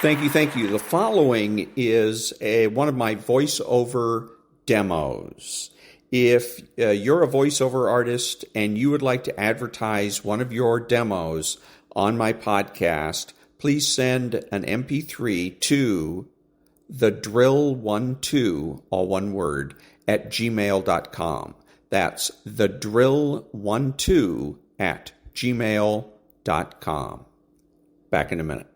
Thank you. The following is one of my voiceover demos. If you're a voiceover artist and you would like to advertise one of your demos on my podcast, please send an MP3 to thedrill12, all one word, at gmail.com. That's thedrill12 at gmail.com. Back in a minute.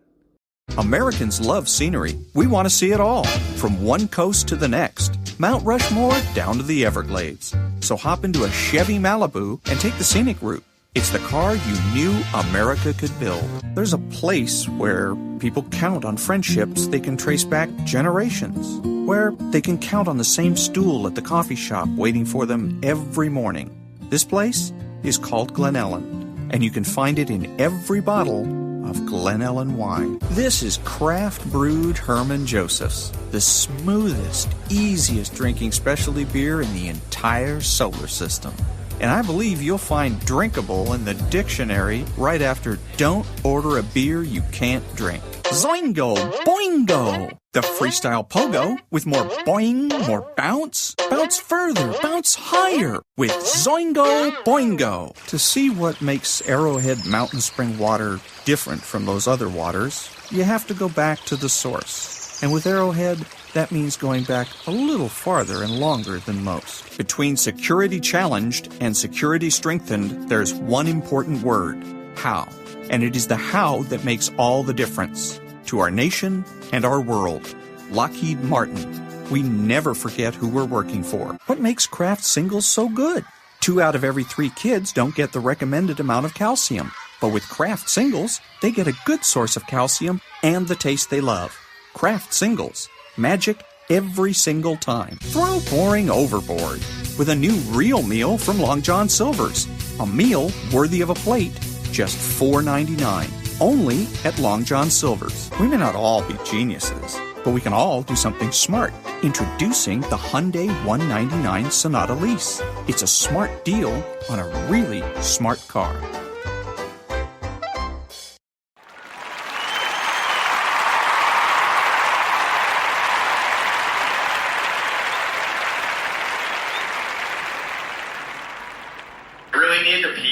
Americans love scenery. We want to see it all, from one coast to the next, Mount Rushmore down to the Everglades. So hop into a Chevy Malibu and take the scenic route. It's the car you knew America could build. There's a place where people count on friendships they can trace back generations, where they can count on the same stool at the coffee shop waiting for them every morning. This place is called Glen Ellen, and you can find it in every bottle of Glen Ellen wine. This is craft brewed Herman Joseph's, the smoothest, easiest drinking specialty beer in the entire solar system. And I believe you'll find drinkable in the dictionary right after don't order a beer you can't drink. Zoingo! Boingo! The freestyle pogo with more boing, more bounce. Bounce further, bounce higher with Zoingo Boingo. To see what makes Arrowhead Mountain Spring water different from those other waters, you have to go back to the source. And with Arrowhead, that means going back a little farther and longer than most. Between security challenged and security strengthened, there's one important word: how. And it is the how that makes all the difference to our nation and our world. Lockheed Martin. We never forget who we're working for. What makes Kraft singles so good? 2 out of every 3 kids don't get the recommended amount of calcium. But with Kraft singles, they get a good source of calcium and the taste they love. Kraft singles. Magic every single time. Throw boring overboard with a new real meal from Long John Silver's. A meal worthy of a plate, just $4.99. Only at Long John Silver's. We may not all be geniuses, but we can all do something smart. Introducing the Hyundai 199 Sonata Lease. It's a smart deal on a really smart car.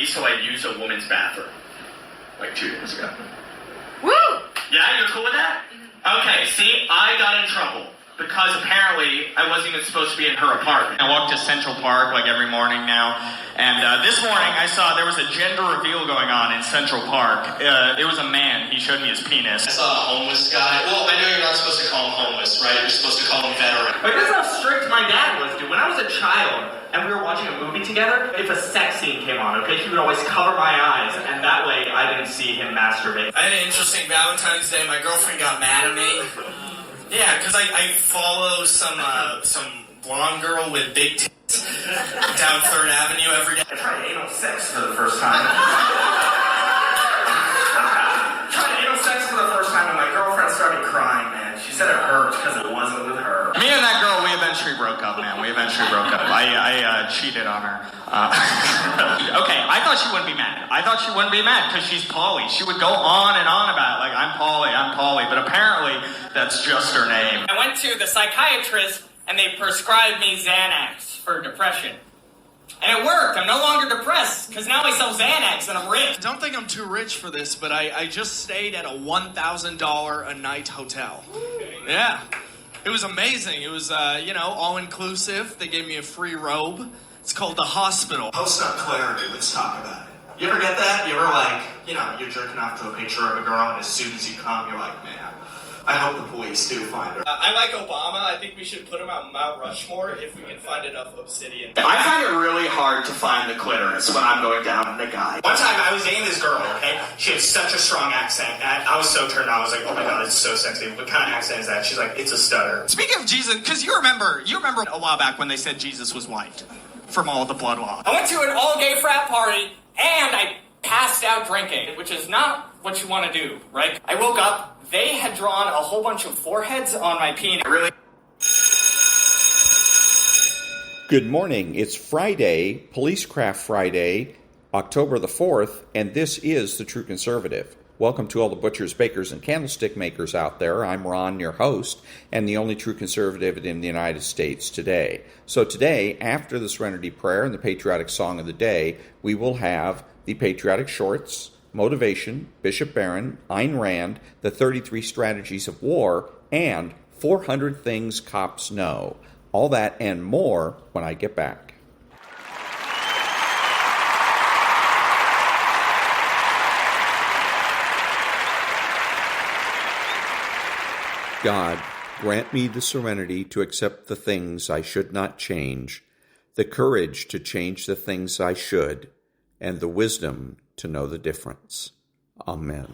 So I used a woman's bathroom like 2 days ago. Woo! Yeah, you're cool with that? Okay, see, I got in trouble because apparently I wasn't even supposed to be in her apartment. I walk to Central Park like every morning now, and this morning I saw there was a gender reveal going on in Central Park. It was a man. He showed me his penis. I saw a homeless guy. Well, I know you're not supposed to call him homeless, right? You're supposed to call him veteran. But this is how strict my dad was, dude. When I was a child, and we were watching a movie together, if a sex scene came on, okay, he would always cover my eyes, and that way I didn't see him masturbate. I had an interesting Valentine's Day. My girlfriend got mad at me. Yeah, because I follow some blonde girl with big tits down 3rd Avenue every day. I tried anal sex for the first time. And my girlfriend started crying, man. She said it hurt because it wasn't with her. Me and that girl, we eventually broke up, man. I cheated on her. Okay, I thought she wouldn't be mad. Because she's Polly. She would go on and on about it, like, I'm Polly. But apparently, that's just her name. I went to the psychiatrist, and they prescribed me Xanax for depression. And it worked. I'm no longer depressed, because now I sell Xanax and I'm rich. I don't think I'm too rich for this, but I just stayed at a $1,000 a night hotel. Yeah. It was amazing. It was, all-inclusive. They gave me a free robe. It's called The Hospital. Post up clarity. Let's talk about it. You ever get that? You ever, you're jerking off to a picture of a girl, and as soon as you come, you're like, man, I hope the police do find her. I like Obama. I think we should put him on Mount Rushmore if we can find enough obsidian. I find it really hard to find the clitoris when I'm going down on a guy. One time I was dating this girl, okay? She had such a strong accent. I was so turned on. I was like, oh my God, it's so sexy. What kind of accent is that? She's like, it's a stutter. Speaking of Jesus, because you remember a while back when they said Jesus was white from all the blood law. I went to an all-gay frat party, and I passed out drinking, which is not what you want to do, right? I woke up. They had drawn a whole bunch of foreheads on my penis. Really? Good morning. It's Friday, Policecraft Friday, October the 4th, and this is The True Conservative. Welcome to all the butchers, bakers, and candlestick makers out there. I'm Ron, your host, and the only true conservative in the United States today. So today, after the Serenity Prayer and the patriotic song of the day, we will have the patriotic shorts, motivation, Bishop Barron, Ayn Rand, the 33 strategies of war, and 400 things cops know. All that and more when I get back. God, grant me the serenity to accept the things I should not change, the courage to change the things I should, and the wisdom to know the difference. Amen.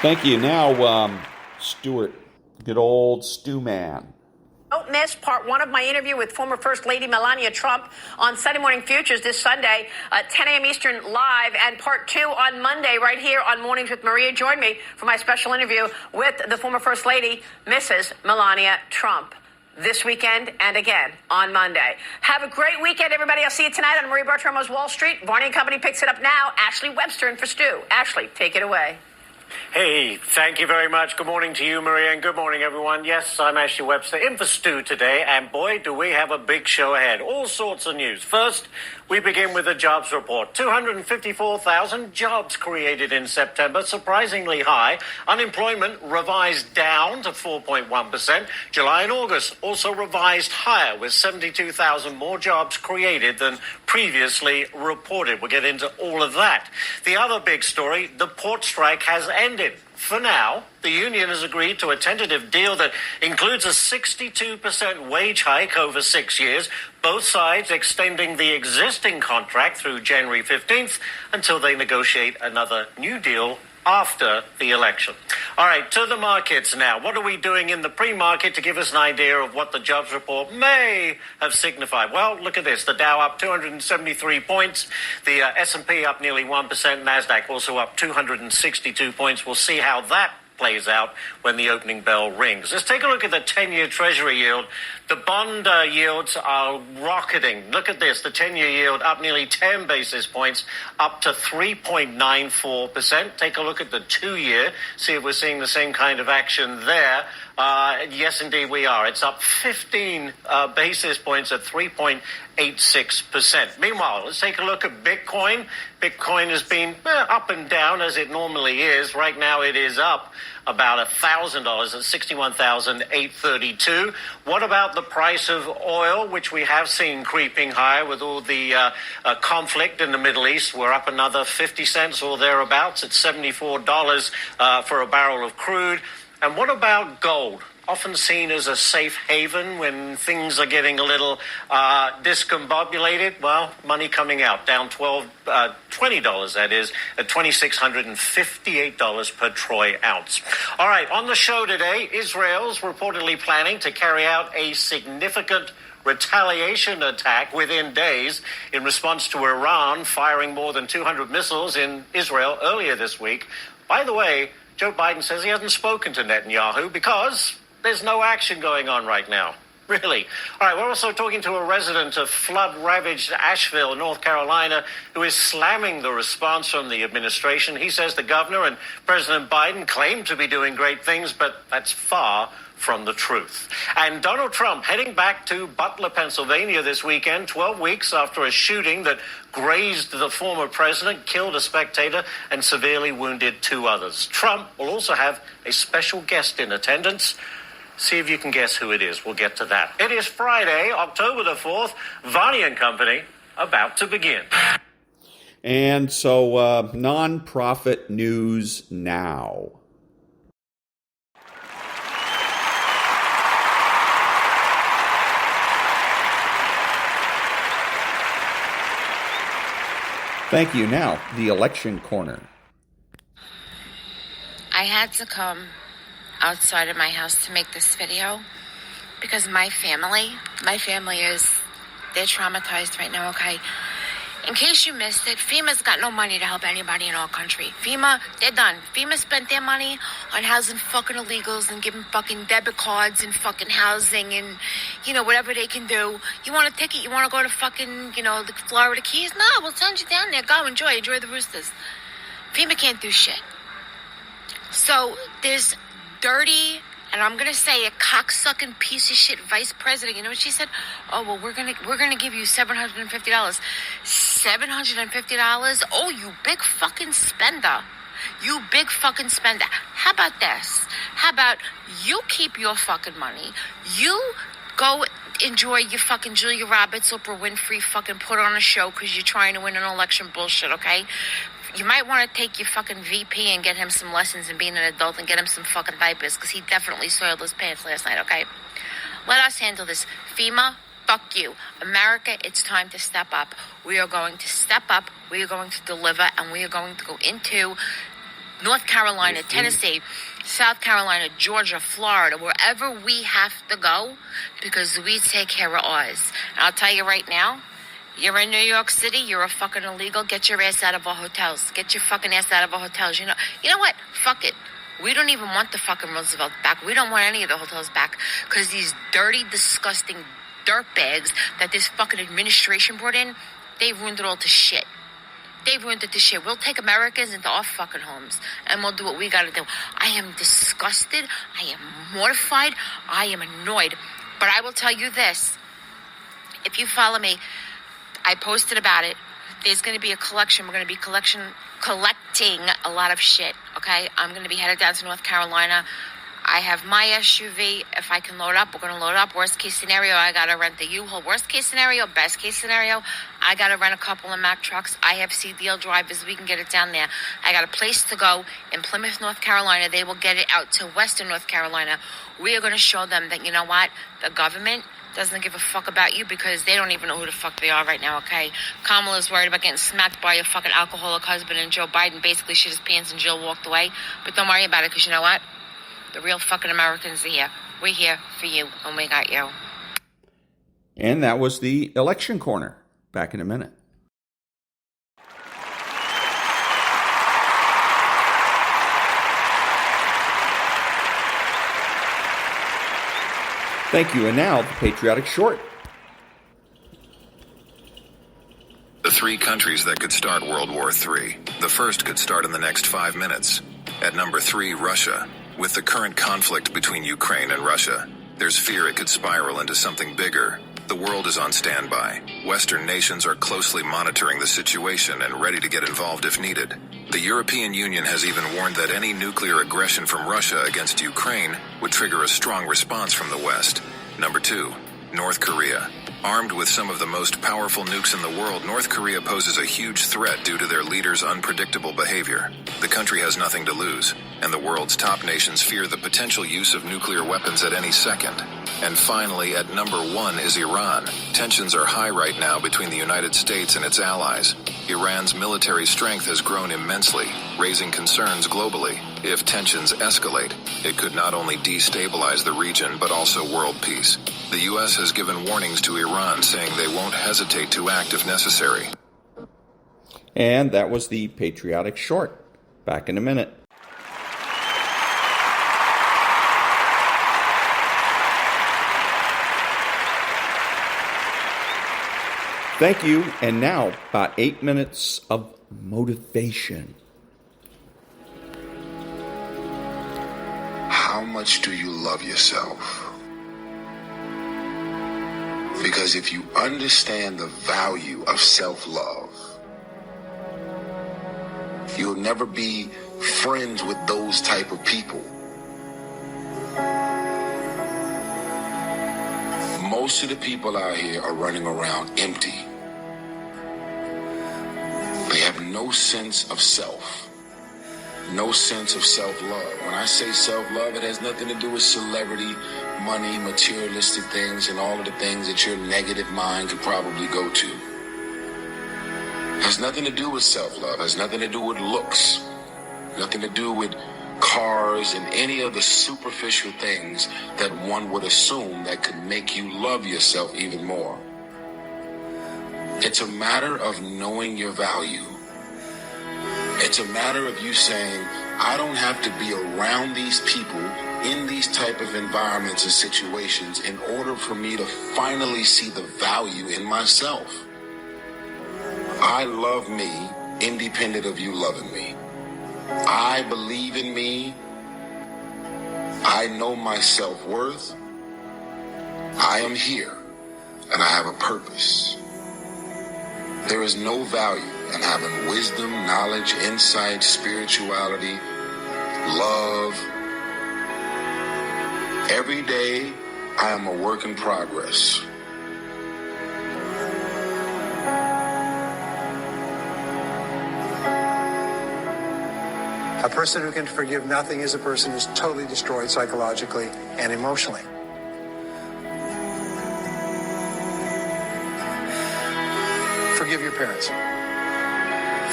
Thank you. Now, Stuart, good old Stu Man. Don't miss part one of my interview with former First Lady Melania Trump on Sunday Morning Futures this Sunday, 10 a.m. Eastern live, and part two on Monday right here on Mornings with Maria. Join me for my special interview with the former First Lady, Mrs. Melania Trump, this weekend and again on Monday. Have a great weekend, everybody. I'll see you tonight on Maria Bartiromo's Wall Street. Barney and Company picks it up now. Ashley Webster in for Stu. Ashley, take it away. Hey, thank you very much. Good morning to you, Maria, and good morning, everyone. Yes, I'm Ashley Webster in for Stu today, and boy, do we have a big show ahead. All sorts of news. First, we begin with the jobs report. 254,000 jobs created in September, surprisingly high. Unemployment revised down to 4.1%. July and August also revised higher, with 72,000 more jobs created than previously reported. We'll get into all of that. The other big story, the port strike has ended. For now, the union has agreed to a tentative deal that includes a 62% wage hike over 6 years, both sides extending the existing contract through January 15th until they negotiate another new deal after the election. All right, to the markets now. What are we doing in the pre-market to give us an idea of what the jobs report may have signified? Well, look at this. The Dow up 273 points. The S&P up nearly 1%. NASDAQ also up 262 points. We'll see how that plays out when the opening bell rings. Let's take a look at the 10-year Treasury yield. The bond yields are rocketing. Look at this. The 10-year yield up nearly 10 basis points, up to 3.94%. Take a look at the 2-year, see if we're seeing the same kind of action there. Yes, indeed, we are. It's up 15 basis points at 3.86%. Meanwhile, let's take a look at Bitcoin. Bitcoin has been up and down as it normally is. Right now, it is up about $1,000 at $61,832. What about the price of oil, which we have seen creeping higher with all the conflict in the Middle East? We're up another 50 cents or thereabouts at $74 for a barrel of crude. And what about gold? Often seen as a safe haven when things are getting a little discombobulated. Well, money coming out, down $20, that is, at $2,658 per troy ounce. All right, on the show today, Israel's reportedly planning to carry out a significant retaliation attack within days in response to Iran firing more than 200 missiles in Israel earlier this week. By the way, Joe Biden says he hasn't spoken to Netanyahu because there's no action going on right now. Really. All right, we're also talking to a resident of flood-ravaged Asheville, North Carolina, who is slamming the response from the administration. He says the governor and President Biden claim to be doing great things, but that's far from the truth. And Donald Trump heading back to Butler, Pennsylvania this weekend, 12 weeks after a shooting that grazed the former president, killed a spectator, and severely wounded 2 others. Trump will also have a special guest in attendance. See if you can guess who it is. We'll get to that. It is Friday, October the 4th. Varney and Company about to begin. And so, nonprofit news now. Thank you. Now, the election corner. I had to come outside of my house to make this video because my family they're traumatized right now, okay? In case you missed it, FEMA's got no money to help anybody in our country. FEMA, they're done. FEMA spent their money on housing fucking illegals and giving fucking debit cards and fucking housing and, whatever they can do. You want a ticket? You want to go to fucking, the Florida Keys? No, we'll send you down there. Go, enjoy the Roosters. FEMA can't do shit. So there's dirty, and I'm gonna say a cocksucking piece of shit vice president. You know what she said? Oh, well, we're gonna give you $750. $750? Oh, you big fucking spender. You big fucking spender. How about this? How about you keep your fucking money? You go enjoy your fucking Julia Roberts, Oprah Winfrey fucking put on a show because you're trying to win an election bullshit, okay? You might want to take your fucking VP and get him some lessons in being an adult and get him some fucking diapers because he definitely soiled his pants last night, okay? Let us handle this. FEMA, fuck you. America, it's time to step up. We are going to step up. We are going to deliver, and we are going to go into North Carolina, Tennessee, South Carolina, Georgia, Florida, wherever we have to go because we take care of ours. And I'll tell you right now, you're in New York City, you're a fucking illegal, get your ass out of our hotels. Get your fucking ass out of our hotels. You know what? Fuck it. We don't even want the fucking Roosevelt back. We don't want any of the hotels back because these dirty, disgusting dirtbags that this fucking administration brought in, they ruined it all to shit. They ruined it to shit. We'll take Americans into our fucking homes and we'll do what we gotta do. I am disgusted. I am mortified. I am annoyed. But I will tell you this. If you follow me, I posted about it. There's going to be a collection. We're going to be collecting a lot of shit, okay? I'm going to be headed down to North Carolina. I have my SUV. If I can load up, we're going to load up. Worst case scenario, I got to rent the U-Haul. Worst case scenario, best case scenario, I got to rent a couple of Mack trucks. I have CDL drivers. We can get it down there. I got a place to go in Plymouth, North Carolina. They will get it out to Western North Carolina. We are going to show them that, you know what, the government doesn't give a fuck about you because they don't even know who the fuck they are right now, okay? Kamala's worried about getting smacked by a fucking alcoholic husband, and Joe Biden basically shit his pants and Jill walked away. But don't worry about it because you know what? The real fucking Americans are here. We're here for you, and we got you. And that was the election corner. Back in a minute. Thank you. And now, the Patriotic Short. The three countries that could start World War III. The first could start in the next 5 minutes. At number 3, Russia. With the current conflict between Ukraine and Russia, there's fear it could spiral into something bigger. The world is on standby. Western nations are closely monitoring the situation and ready to get involved if needed. The European Union has even warned that any nuclear aggression from Russia against Ukraine would trigger a strong response from the West. Number 2, North Korea. Armed with some of the most powerful nukes in the world, North Korea poses a huge threat due to their leader's unpredictable behavior. The country has nothing to lose, and the world's top nations fear the potential use of nuclear weapons at any second. And finally, at number 1 is Iran. Tensions are high right now between the United States and its allies. Iran's military strength has grown immensely, raising concerns globally. If tensions escalate, it could not only destabilize the region, but also world peace. The U.S. has given warnings to Iran, saying they won't hesitate to act if necessary. And that was the Patriotic Short. Back in a minute. Thank you. And now, about 8 minutes of motivation. How much do you love yourself? Because if you understand the value of self-love, you'll never be friends with those type of people. Most of the people out here are running around empty. They have no sense of self, no sense of self-love. When I say self-love, it has nothing to do with celebrity, money, materialistic things, and all of the things that your negative mind could probably go to. It has nothing to do with self-love. It has nothing to do with looks, nothing to do with cars and any of the superficial things that one would assume that could make you love yourself even more. It's a matter of knowing your value. It's a matter of you saying, I don't have to be around these people in these type of environments and situations in order for me to finally see the value in myself. I love me independent of you loving me. I believe in me. I know my self-worth. I am here and I have a purpose. There is no value in having wisdom, knowledge, insight, spirituality, love. Every day, I am a work in progress. A person who can forgive nothing is a person who's totally destroyed psychologically and emotionally. Forgive your parents.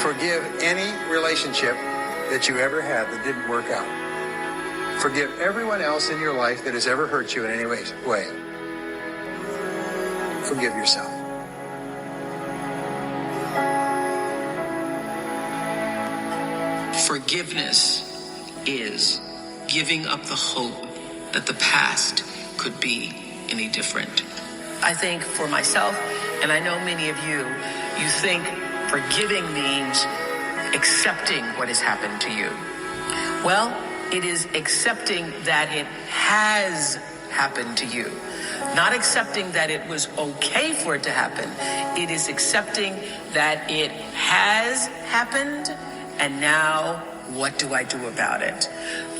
Forgive any relationship that you ever had that didn't work out. Forgive everyone else in your life that has ever hurt you in any way. Forgive yourself. Forgiveness is giving up the hope that the past could be any different. I think for myself, and I know many of you, you think forgiving means accepting what has happened to you. Well, it is accepting that it has happened to you. Not accepting that it was okay for it to happen. It is accepting that it has happened, and now what do I do about it?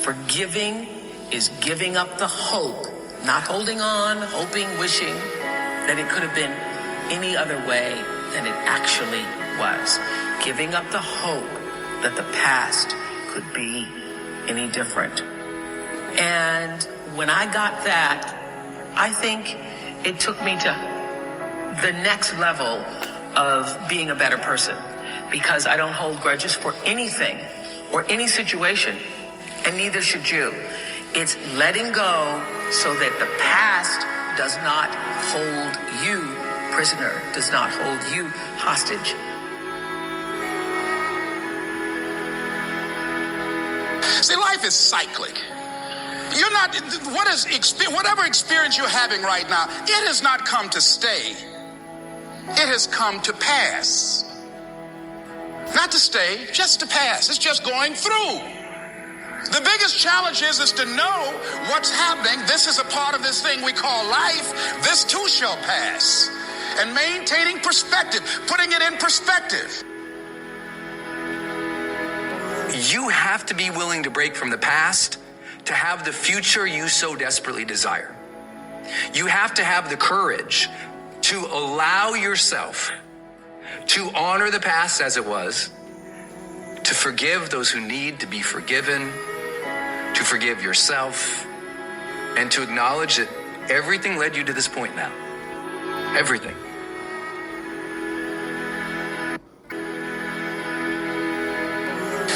Forgiving is giving up the hope, not holding on, hoping, wishing that it could have been any other way than it actually was. Giving up the hope that the past could be any different. And when I got that, I think it took me to the next level of being a better person, because I don't hold grudges for anything or any situation, and neither should you. It's letting go so that the past does not hold you prisoner, does not hold you hostage. See, life is cyclic. You're not, whatever experience you're having right now, it has not come to stay. It has come to pass. Not to stay, just to pass. It's just going through. The biggest challenge is to know what's happening. This is a part of this thing we call life. This too shall pass. And maintaining perspective, putting it in perspective. You have to be willing to break from the past to have the future you so desperately desire. You have to have the courage to allow yourself to honor the past as it was, to forgive those who need to be forgiven, to forgive yourself, and to acknowledge that everything led you to this point now. Everything.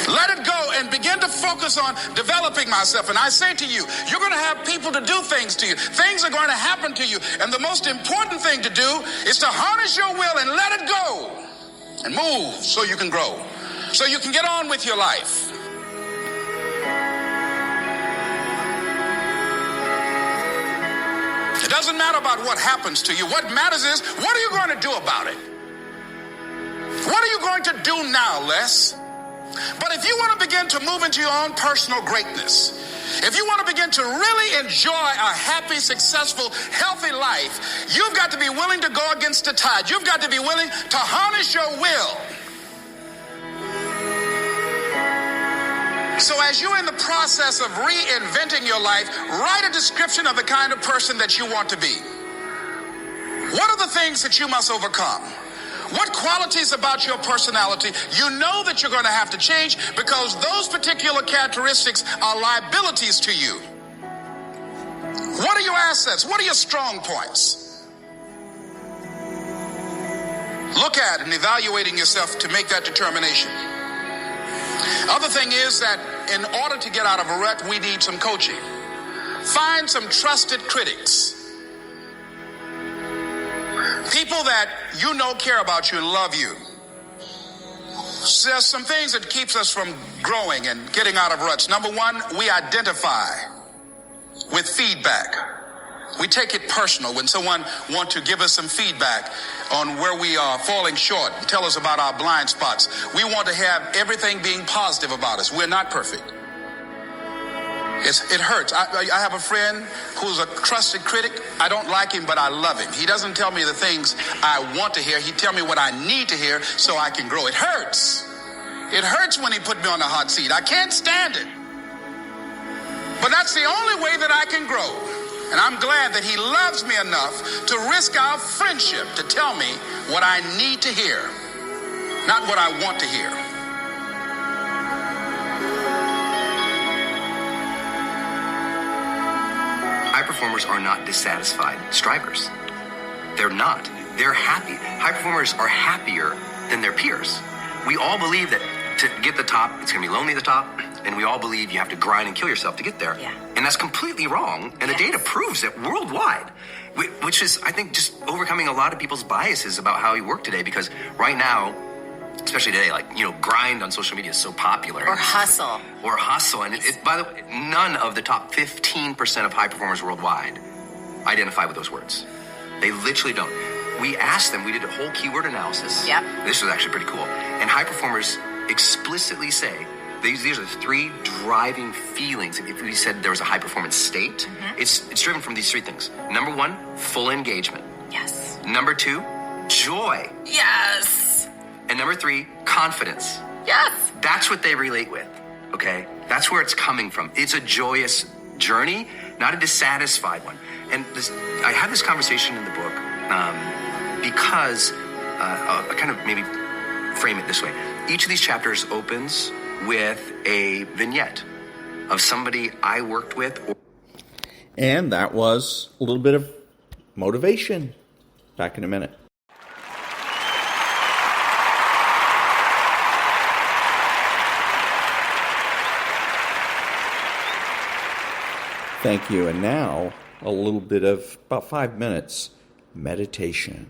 Let it go and begin to focus on developing myself. And I say to you, you're going to have people to do things to you. Things are going to happen to you. And the most important thing to do is to harness your will and let it go and move so you can grow, so you can get on with your life. It doesn't matter about what happens to you. What matters is, what are you going to do about it? What are you going to do now, Les? But if you want to begin to move into your own personal greatness, if you want to begin to really enjoy a happy, successful, healthy life, you've got to be willing to go against the tide. You've got to be willing to harness your will. So as you're in the process of reinventing your life, write a description of the kind of person that you want to be. What are the things that you must overcome? What qualities about your personality you know that you're going to have to change because those particular characteristics are liabilities to you? What are your assets? What are your strong points? Look at and evaluating yourself to make that determination. Other thing is that in order to get out of a rut, we need some coaching. Find some trusted critics. People that you know care about you and love you. There's some things that keeps us from growing and getting out of ruts. Number one, we identify with feedback. We take it personal when someone wants to give us some feedback on where we are falling short, tell us about our blind spots. We want to have everything being positive about us. We're not perfect. It hurts. I have a friend who's a trusted critic. I don't like him, but I love him. He doesn't tell me the things I want to hear. He tells me what I need to hear so I can grow. It hurts. It hurts when he put me on the hot seat. I can't stand it. But that's the only way that I can grow. And I'm glad that he loves me enough to risk our friendship to tell me what I need to hear, not what I want to hear. High performers are not dissatisfied strivers. They're not. They're happy. High performers are happier than their peers. We all believe that to get the top, it's going to be lonely at the top, and we all believe you have to grind and kill yourself to get there. Yeah. And that's completely wrong, and the data proves it worldwide, which is, I think, just overcoming a lot of people's biases about how we work today, because right now, especially today, grind on social media is so popular. Or hustle. And by the way, none of the top 15% of high performers worldwide identify with those words. They literally don't. We asked them, we did a whole keyword analysis. Yep. This was actually pretty cool. And high performers explicitly say, these are the three driving feelings. If we said there was a high performance state, it's driven from these three things. Number one, full engagement. Yes. Number two, joy. Yes. And number three, confidence. Yes. That's what they relate with, okay? That's where it's coming from. It's a joyous journey, not a dissatisfied one. And I had this conversation in the book because I'll kind of maybe frame it this way. Each of these chapters opens with a vignette of somebody I worked with. And that was a little bit of motivation. Back in a minute. Thank you. And now, a little bit of, about 5 minutes, meditation.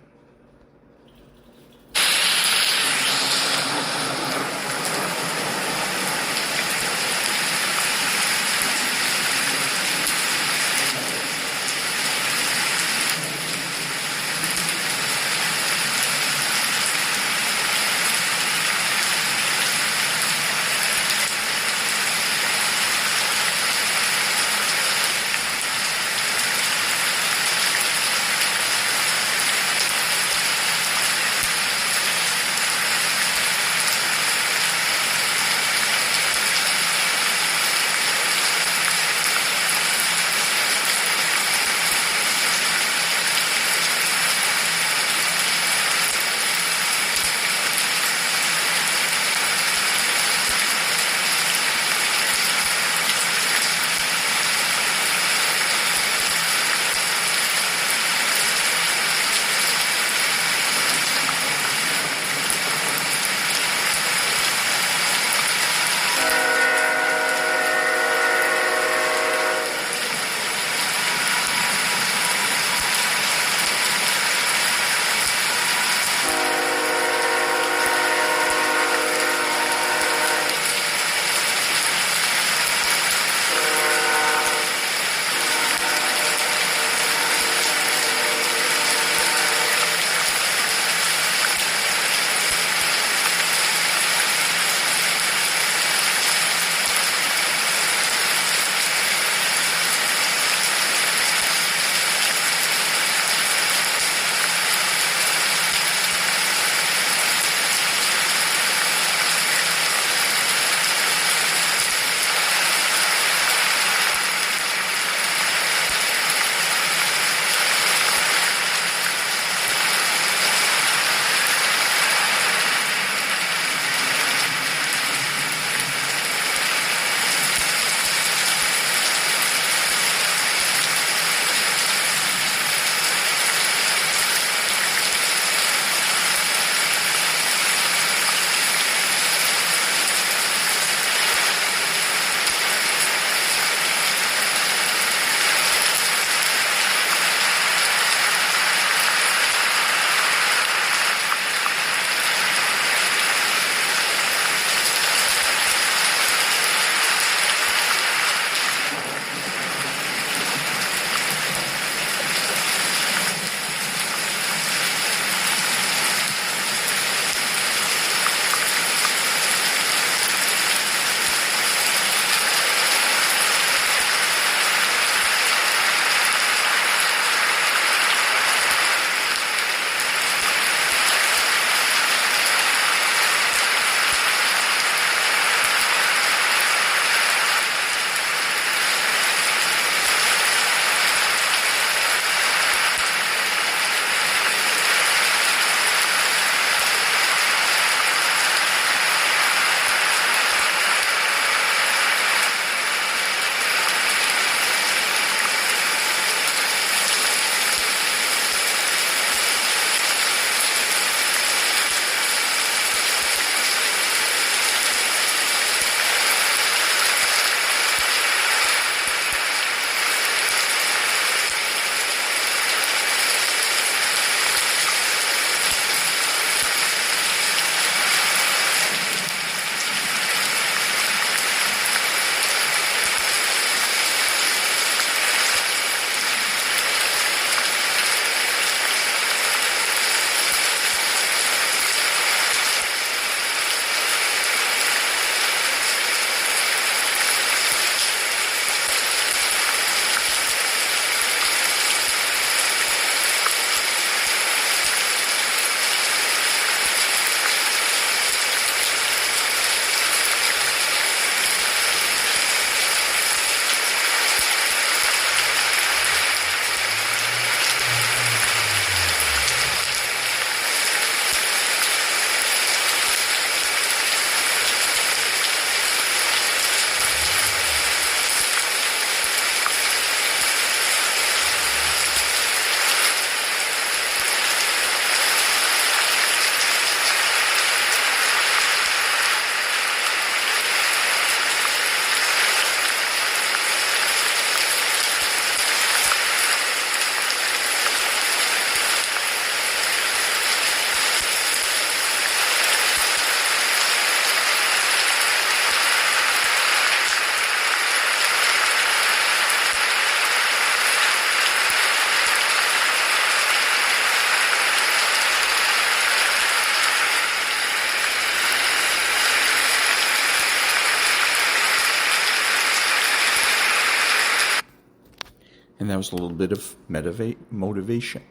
And that was a little bit of meditation.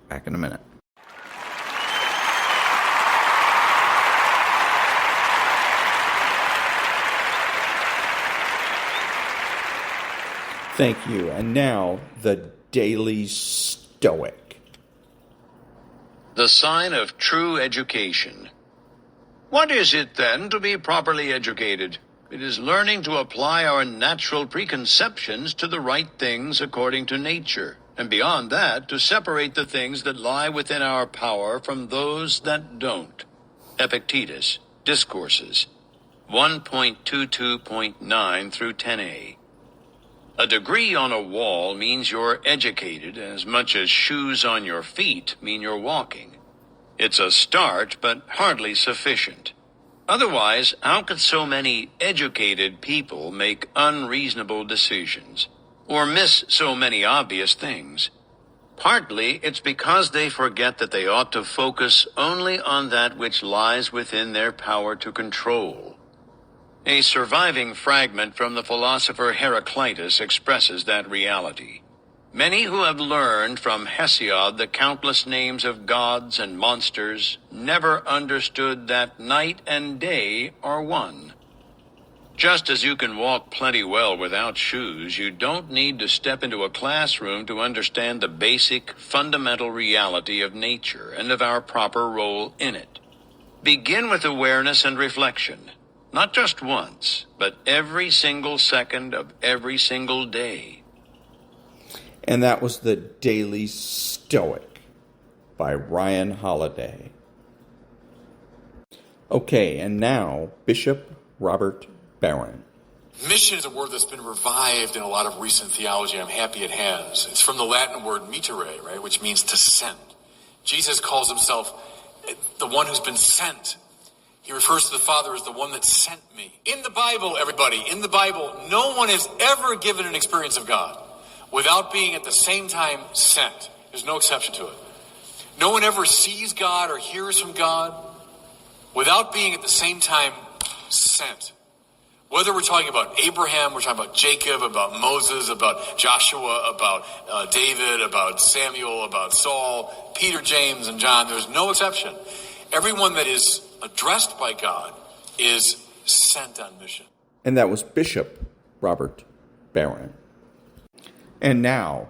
Back in a minute. Thank you. And now, the Daily Stoic. The sign of true education. What is it, then, to be properly educated? It is learning to apply our natural preconceptions to the right things according to nature, and beyond that, to separate the things that lie within our power from those that don't. Epictetus, Discourses, 1.22.9 through 10a. A degree on a wall means you're educated as much as shoes on your feet mean you're walking. It's a start, but hardly sufficient. Otherwise, how could so many educated people make unreasonable decisions, or miss so many obvious things? Partly, it's because they forget that they ought to focus only on that which lies within their power to control. A surviving fragment from the philosopher Heraclitus expresses that reality. Many who have learned from Hesiod the countless names of gods and monsters never understood that night and day are one. Just as you can walk plenty well without shoes, you don't need to step into a classroom to understand the basic, fundamental reality of nature and of our proper role in it. Begin with awareness and reflection, not just once, but every single second of every single day. And that was the Daily Stoic by Ryan Holiday. Okay, and now Bishop Robert Barron. Mission is a word that's been revived in a lot of recent theology. I'm happy it has. It's from the Latin word mittere, right, which means to send. Jesus calls himself the one who's been sent. He refers to the Father as the one that sent me. In the Bible, everybody, in the Bible, no one has ever given an experience of God without being at the same time sent. There's no exception to it. No one ever sees God or hears from God without being at the same time sent. Whether we're talking about Abraham, we're talking about Jacob, about Moses, about Joshua, about David, about Samuel, about Saul, Peter, James, and John, there's no exception. Everyone that is addressed by God is sent on mission. And that was Bishop Robert Barron. And now,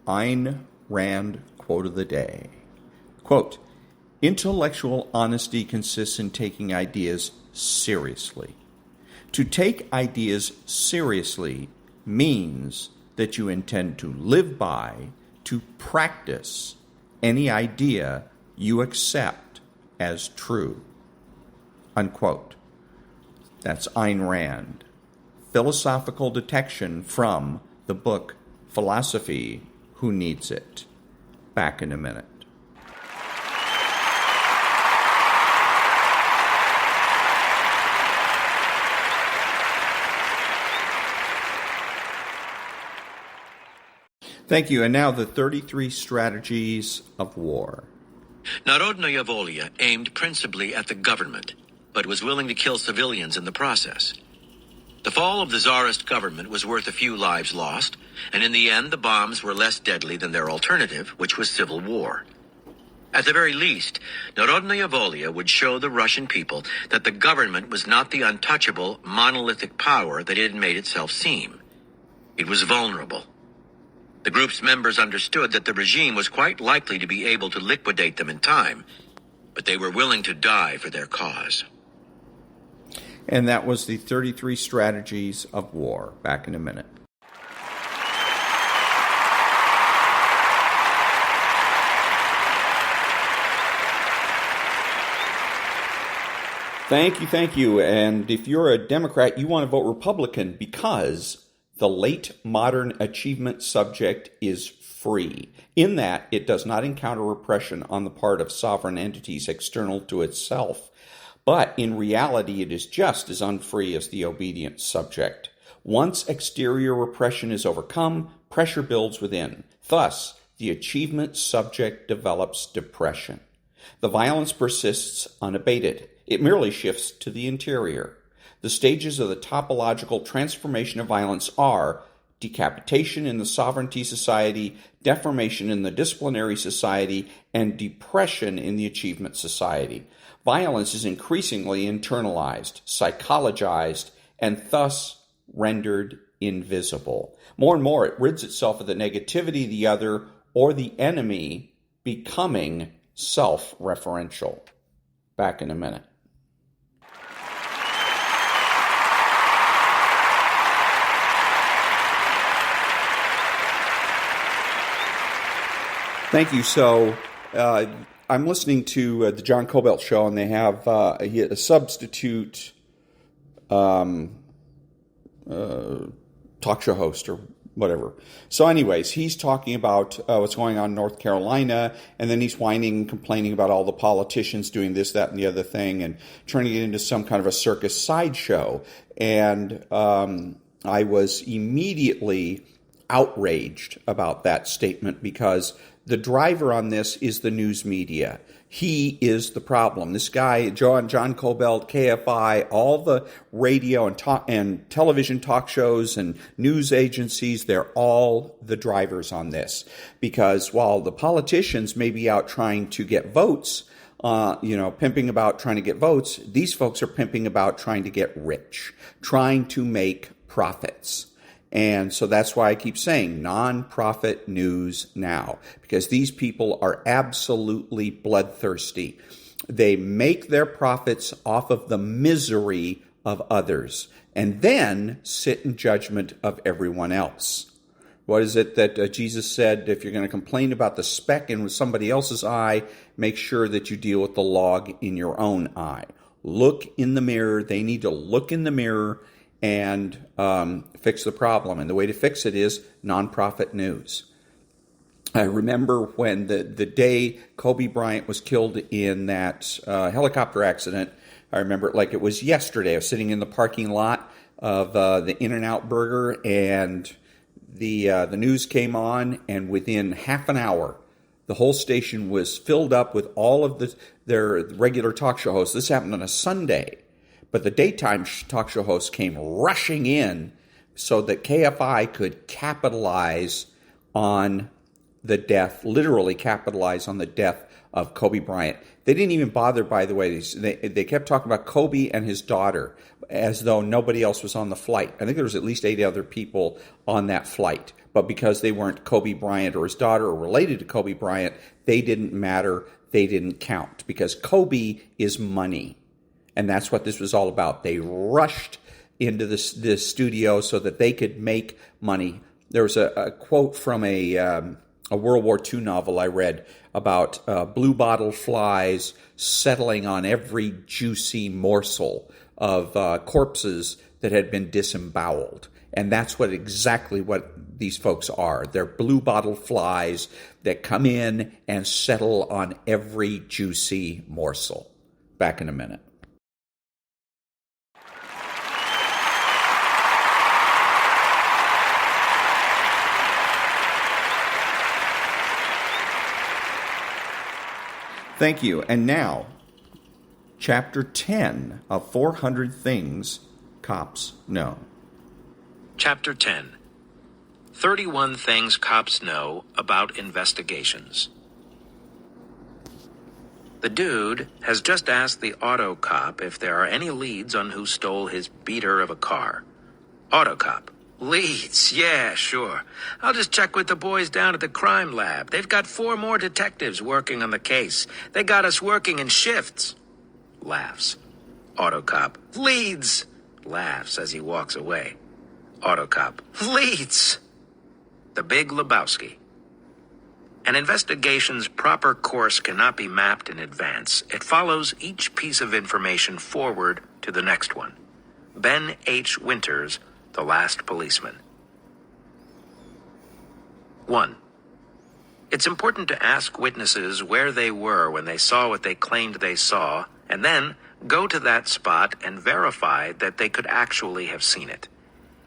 Ayn Rand Quote of the Day. Quote, "Intellectual honesty consists in taking ideas seriously. To take ideas seriously means that you intend to live by, to practice any idea you accept as true." Unquote. That's Ayn Rand. Philosophical detection from the book Philosophy, Who Needs It? Back in a minute. Thank you. And now the 33 strategies of war. Narodnaya Volia aimed principally at the government, but was willing to kill civilians in the process. The fall of the Tsarist government was worth a few lives lost, and in the end the bombs were less deadly than their alternative, which was civil war. At the very least, Narodnaya Volia would show the Russian people that the government was not the untouchable, monolithic power that it had made itself seem. It was vulnerable. The group's members understood that the regime was quite likely to be able to liquidate them in time, but they were willing to die for their cause. And that was the 33 strategies of war. Back in a minute. Thank you. And if you're a Democrat, you want to vote Republican because the late modern achievement subject is free, in that it does not encounter repression on the part of sovereign entities external to itself. But in reality, it is just as unfree as the obedient subject. Once exterior repression is overcome, pressure builds within. Thus, the achievement subject develops depression. The violence persists unabated. It merely shifts to the interior. The stages of the topological transformation of violence are decapitation in the Sovereignty Society, deformation in the Disciplinary Society, and depression in the Achievement Society. Violence is increasingly internalized, psychologized, and thus rendered invisible. More and more, it rids itself of the negativity of the other or the enemy, becoming self-referential. Back in a minute. Thank you. So I'm listening to the John Cobelt show, and they have a substitute talk show host or whatever. So anyways, he's talking about what's going on in North Carolina, and then he's whining and complaining about all the politicians doing this, that, and the other thing, and turning it into some kind of a circus sideshow. And I was immediately outraged about that statement because the driver on this is the news media. He is the problem. This guy, John Cobelt, KFI, all the radio and television talk shows and news agencies, they're all the drivers on this. Because while the politicians may be out trying to get votes, pimping about trying to get votes, these folks are pimping about trying to get rich, trying to make profits. And so that's why I keep saying nonprofit news now, because these people are absolutely bloodthirsty. They make their profits off of the misery of others and then sit in judgment of everyone else. What is it that Jesus said? If you're going to complain about the speck in somebody else's eye, make sure that you deal with the log in your own eye. Look in the mirror. They need to look in the mirror and fix the problem. And the way to fix it is nonprofit news. I remember when the day Kobe Bryant was killed in that helicopter accident, I remember it like it was yesterday. I was sitting in the parking lot of the In-N-Out Burger, and the news came on, and within half an hour, the whole station was filled up with all of their regular talk show hosts. This happened on a Sunday. But the daytime talk show hosts came rushing in so that KFI could capitalize on the death, literally capitalize on the death of Kobe Bryant. They didn't even bother, by the way. They kept talking about Kobe and his daughter as though nobody else was on the flight. I think there was at least 8 other people on that flight. But because they weren't Kobe Bryant or his daughter or related to Kobe Bryant, they didn't matter. They didn't count because Kobe is money. And that's what this was all about. They rushed into this studio so that they could make money. There was a quote from a World War II novel I read about blue bottle flies settling on every juicy morsel of corpses that had been disemboweled. And that's exactly what these folks are. They're blue bottle flies that come in and settle on every juicy morsel. Back in a minute. Thank you. And now, Chapter 10 of 400 Things Cops Know. Chapter 10. 31 Things Cops Know About Investigations. The dude has just asked the auto cop if there are any leads on who stole his beater of a car. Auto cop. Leads? Yeah, sure. I'll just check with the boys down at the crime lab. They've got 4 more detectives working on the case. They got us working in shifts. Laughs. Auto cop. Leads! Laughs as he walks away. Auto cop. Leads! The Big Lebowski. An investigation's proper course cannot be mapped in advance. It follows each piece of information forward to the next one. Ben H. Winters, The Last Policeman. 1. It's important to ask witnesses where they were when they saw what they claimed they saw, and then go to that spot and verify that they could actually have seen it.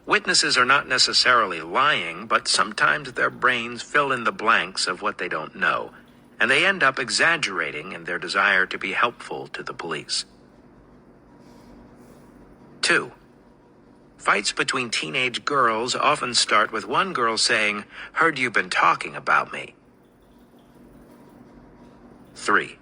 Witnesses are not necessarily lying, but sometimes their brains fill in the blanks of what they don't know, and they end up exaggerating in their desire to be helpful to the police. 2. Fights between teenage girls often start with one girl saying, "Heard you've been talking about me." 3.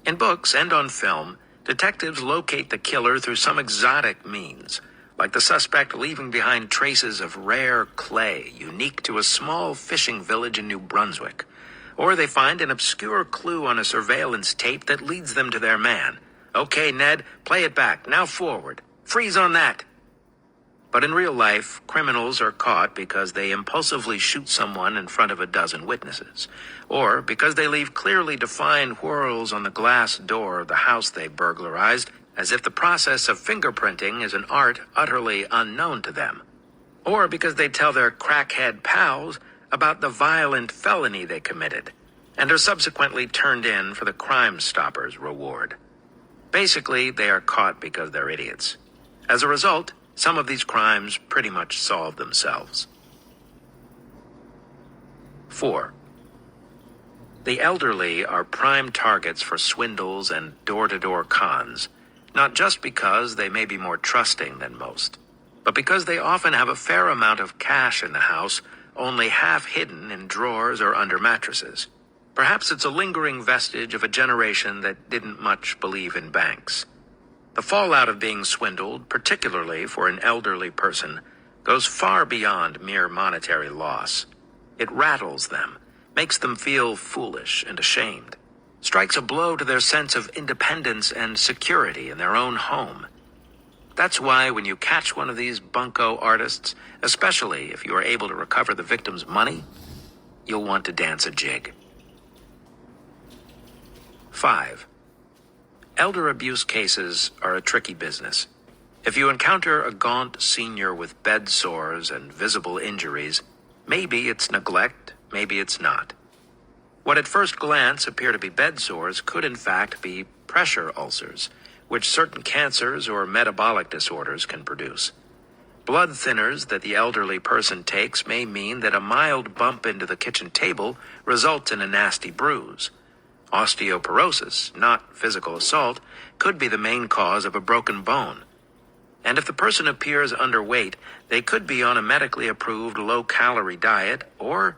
In books and on film, detectives locate the killer through some exotic means, like the suspect leaving behind traces of rare clay unique to a small fishing village in New Brunswick, or they find an obscure clue on a surveillance tape that leads them to their man. "Okay, Ned, play it back. Now forward. Freeze on that." But in real life, criminals are caught because they impulsively shoot someone in front of a dozen witnesses, or because they leave clearly defined whorls on the glass door of the house they burglarized, as if the process of fingerprinting is an art utterly unknown to them, or because they tell their crackhead pals about the violent felony they committed, and are subsequently turned in for the Crime Stoppers reward. Basically, they are caught because they're idiots. As a result, some of these crimes pretty much solve themselves. 4. The elderly are prime targets for swindles and door-to-door cons, not just because they may be more trusting than most, but because they often have a fair amount of cash in the house, only half hidden in drawers or under mattresses. Perhaps it's a lingering vestige of a generation that didn't much believe in banks. The fallout of being swindled, particularly for an elderly person, goes far beyond mere monetary loss. It rattles them, makes them feel foolish and ashamed, strikes a blow to their sense of independence and security in their own home. That's why when you catch one of these bunco artists, especially if you are able to recover the victim's money, you'll want to dance a jig. 5. Elder abuse cases are a tricky business. If you encounter a gaunt senior with bed sores and visible injuries, maybe it's neglect, maybe it's not. What at first glance appear to be bed sores could in fact be pressure ulcers, which certain cancers or metabolic disorders can produce. Blood thinners that the elderly person takes may mean that a mild bump into the kitchen table results in a nasty bruise. Osteoporosis, not physical assault, could be the main cause of a broken bone. And if the person appears underweight, they could be on a medically approved low-calorie diet, or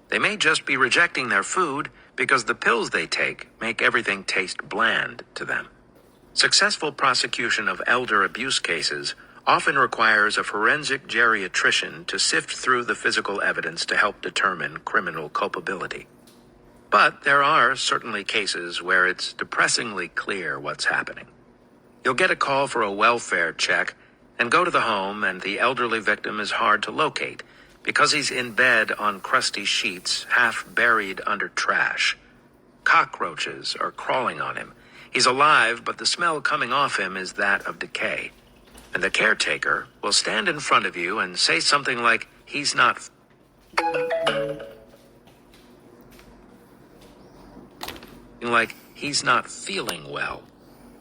they may just be rejecting their food because the pills they take make everything taste bland to them. Successful prosecution of elder abuse cases often requires a forensic geriatrician to sift through the physical evidence to help determine criminal culpability. But there are certainly cases where it's depressingly clear what's happening. You'll get a call for a welfare check and go to the home, and the elderly victim is hard to locate because he's in bed on crusty sheets, half buried under trash. Cockroaches are crawling on him. He's alive, but the smell coming off him is that of decay. And the caretaker will stand in front of you and say something like, he's not feeling well,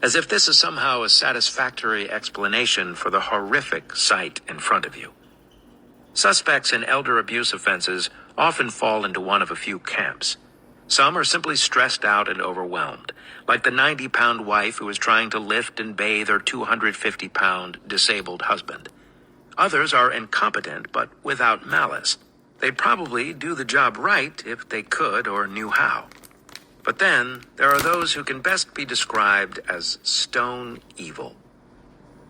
as if this is somehow a satisfactory explanation for the horrific sight in front of you. Suspects in elder abuse offenses often fall into one of a few camps. Some are simply stressed out and overwhelmed, like the 90-pound wife who is trying to lift and bathe her 250-pound disabled husband. Others are incompetent but without malice. They'd probably do the job right if they could or knew how. But then, there are those who can best be described as stone evil.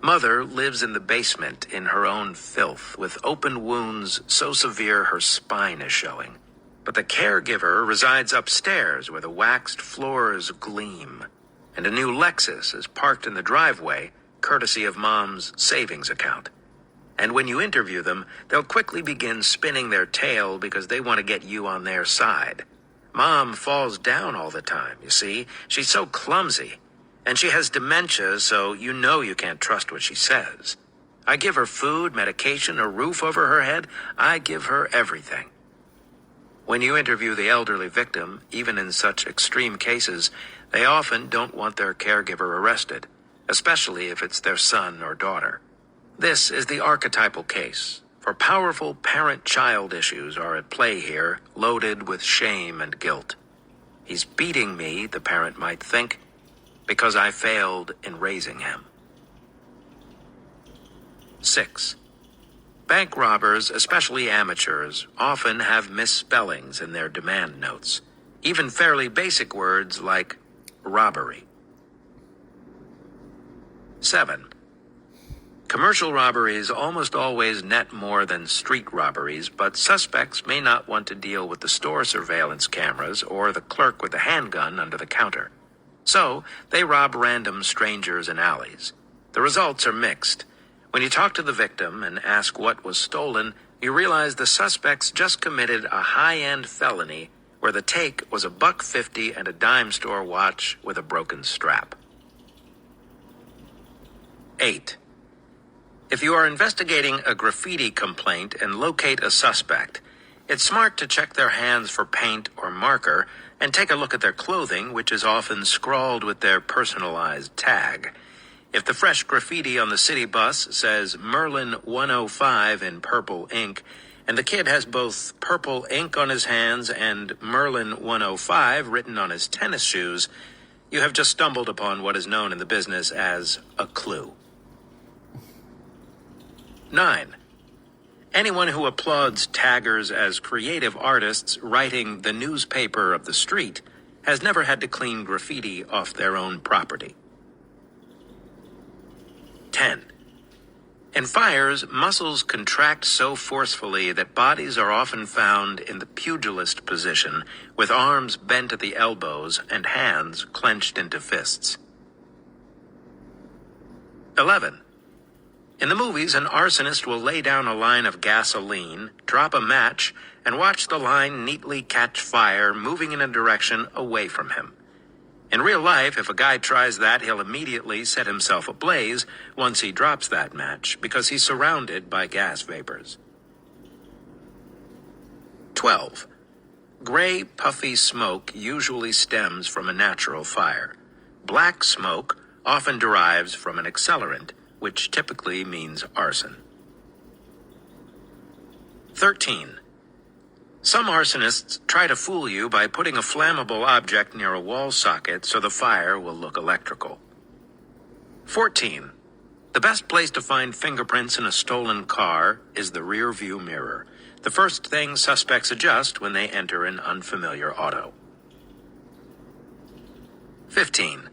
Mother lives in the basement in her own filth, with open wounds so severe her spine is showing. But the caregiver resides upstairs where the waxed floors gleam, and a new Lexus is parked in the driveway, courtesy of Mom's savings account. And when you interview them, they'll quickly begin spinning their tail because they want to get you on their side. Mom falls down all the time, you see. She's so clumsy. And she has dementia, so you know you can't trust what she says. I give her food, medication, a roof over her head. I give her everything. When you interview the elderly victim, even in such extreme cases, they often don't want their caregiver arrested, especially if it's their son or daughter. This is the archetypal case, for powerful parent-child issues are at play here, loaded with shame and guilt. He's beating me, the parent might think, because I failed in raising him. 6. Bank robbers, especially amateurs, often have misspellings in their demand notes, even fairly basic words like robbery. 7. Commercial robberies almost always net more than street robberies, but suspects may not want to deal with the store surveillance cameras or the clerk with the handgun under the counter. So, they rob random strangers in alleys. The results are mixed. When you talk to the victim and ask what was stolen, you realize the suspects just committed a high-end felony where the take was $1.50 and a dime store watch with a broken strap. 8. If you are investigating a graffiti complaint and locate a suspect, it's smart to check their hands for paint or marker and take a look at their clothing, which is often scrawled with their personalized tag. If the fresh graffiti on the city bus says Merlin 105 in purple ink, and the kid has both purple ink on his hands and Merlin 105 written on his tennis shoes, you have just stumbled upon what is known in the business as a clue. 9. Anyone who applauds taggers as creative artists writing the newspaper of the street has never had to clean graffiti off their own property. 10. In fires, muscles contract so forcefully that bodies are often found in the pugilist position, with arms bent at the elbows and hands clenched into fists. 11. In the movies, an arsonist will lay down a line of gasoline, drop a match, and watch the line neatly catch fire, moving in a direction away from him. In real life, if a guy tries that, he'll immediately set himself ablaze once he drops that match, because he's surrounded by gas vapors. 12. Gray, puffy smoke usually stems from a natural fire. Black smoke often derives from an accelerant, which typically means arson. 13. Some arsonists try to fool you by putting a flammable object near a wall socket so the fire will look electrical. 14. The best place to find fingerprints in a stolen car is the rear view mirror, the first thing suspects adjust when they enter an unfamiliar auto. 15.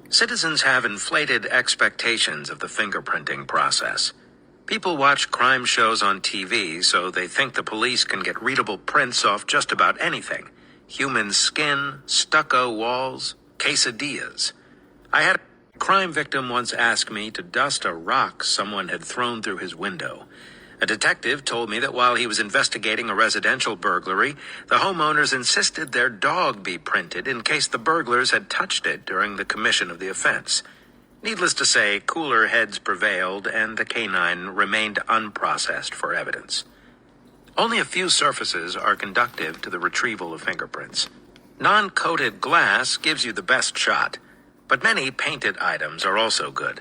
Citizens have inflated expectations of the fingerprinting process. People watch crime shows on TV, so they think the police can get readable prints off just about anything. Human skin, stucco walls, quesadillas. I had a crime victim once ask me to dust a rock someone had thrown through his window. A detective told me that while he was investigating a residential burglary, the homeowners insisted their dog be printed in case the burglars had touched it during the commission of the offense. Needless to say, cooler heads prevailed, and the canine remained unprocessed for evidence. Only a few surfaces are conducive to the retrieval of fingerprints. Non-coated glass gives you the best shot, but many painted items are also good.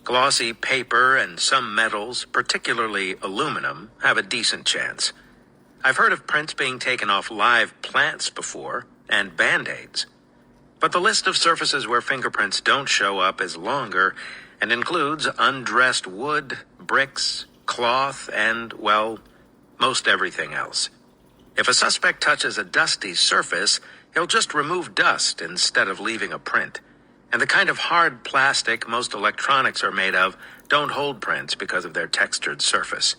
Glossy paper and some metals, particularly aluminum, have a decent chance. I've heard of prints being taken off live plants before, and Band-Aids. But the list of surfaces where fingerprints don't show up is longer and includes undressed wood, bricks, cloth, and, well, most everything else. If a suspect touches a dusty surface, he'll just remove dust instead of leaving a print. And the kind of hard plastic most electronics are made of don't hold prints because of their textured surface.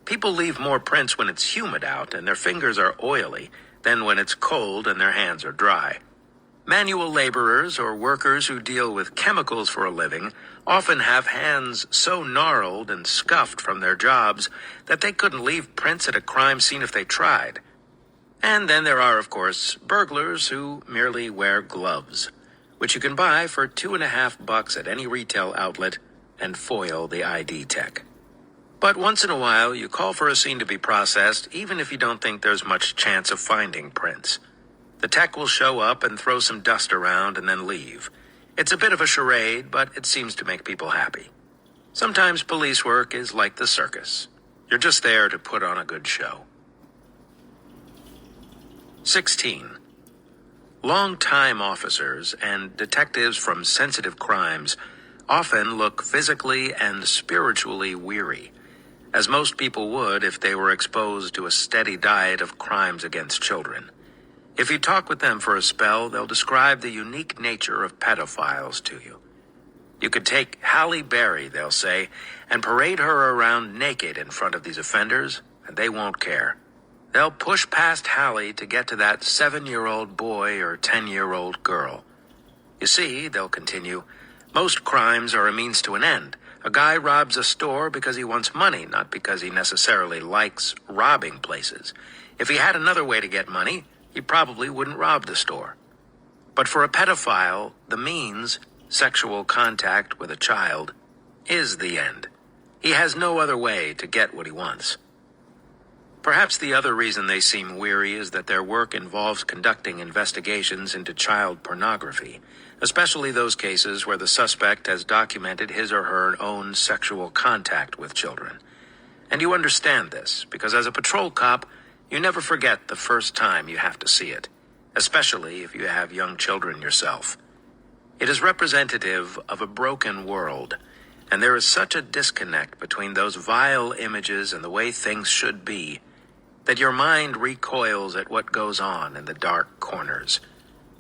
People leave more prints when it's humid out and their fingers are oily than when it's cold and their hands are dry. Manual laborers or workers who deal with chemicals for a living often have hands so gnarled and scuffed from their jobs that they couldn't leave prints at a crime scene if they tried. And then there are, of course, burglars who merely wear gloves, which you can buy for $2.50 at any retail outlet and foil the ID tech. But once in a while, you call for a scene to be processed, even if you don't think there's much chance of finding prints. The tech will show up and throw some dust around and then leave. It's a bit of a charade, but it seems to make people happy. Sometimes police work is like the circus. You're just there to put on a good show. 16. Long-time officers and detectives from sensitive crimes often look physically and spiritually weary, as most people would if they were exposed to a steady diet of crimes against children. If you talk with them for a spell, they'll describe the unique nature of pedophiles to you. You could take Halle Berry, they'll say, and parade her around naked in front of these offenders, and they won't care. They'll push past Halle to get to that 7-year-old boy or 10-year-old girl. You see, they'll continue, most crimes are a means to an end. A guy robs a store because he wants money, not because he necessarily likes robbing places. If he had another way to get money, he probably wouldn't rob the store. But for a pedophile, the means, sexual contact with a child, is the end. He has no other way to get what he wants. Perhaps the other reason they seem weary is that their work involves conducting investigations into child pornography, especially those cases where the suspect has documented his or her own sexual contact with children. And you understand this, because as a patrol cop, you never forget the first time you have to see it, especially if you have young children yourself. It is representative of a broken world, and there is such a disconnect between those vile images and the way things should be, that your mind recoils at what goes on in the dark corners.